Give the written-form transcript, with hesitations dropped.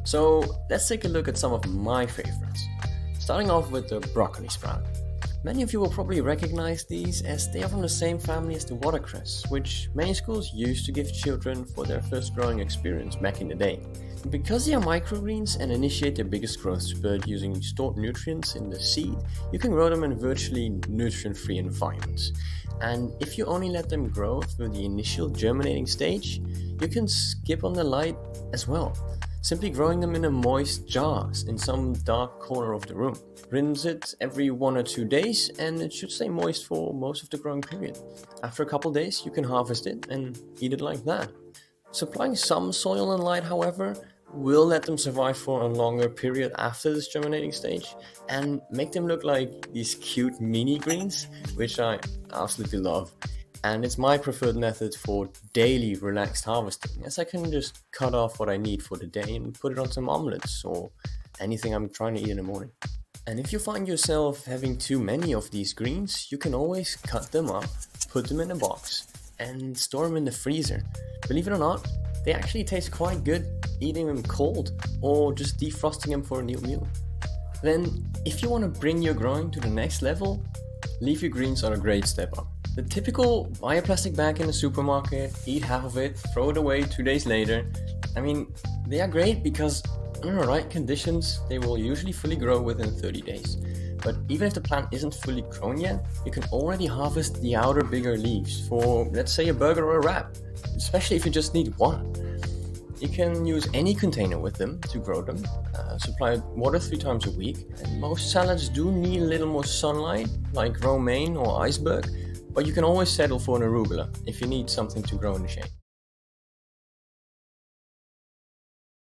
So let's take a look at some of my favorites. Starting off with the broccoli sprout. Many of you will probably recognize these as they are from the same family as the watercress, which many schools used to give children for their first growing experience back in the day. Because they are microgreens and initiate their biggest growth spurt using stored nutrients in the seed, you can grow them in virtually nutrient-free environments. And if you only let them grow through the initial germinating stage, you can skip on the light as well, simply growing them in a moist jar in some dark corner of the room. Rinse it every 1 or 2 days and it should stay moist for most of the growing period. After a couple days you can harvest it and eat it like that. Supplying some soil and light, however, will let them survive for a longer period after this germinating stage and make them look like these cute mini greens, which I absolutely love. And it's my preferred method for daily relaxed harvesting, as I can just cut off what I need for the day and put it on some omelets or anything I'm trying to eat in the morning. And if you find yourself having too many of these greens, you can always cut them up, put them in a box and store them in the freezer. Believe it or not, they actually taste quite good eating them cold or just defrosting them for a new meal. Then, if you want to bring your growing to the next level, leafy greens are a great step up. The typical buy a plastic bag in the supermarket, eat half of it, throw it away 2 days later. I mean, they are great because under the right conditions, they will usually fully grow within 30 days. But even if the plant isn't fully grown yet, you can already harvest the outer bigger leaves for, let's say, a burger or a wrap, especially if you just need one. You can use any container with them to grow them, supply water 3 times a week, and most salads do need a little more sunlight, like romaine or iceberg, but you can always settle for an arugula if you need something to grow in the shade.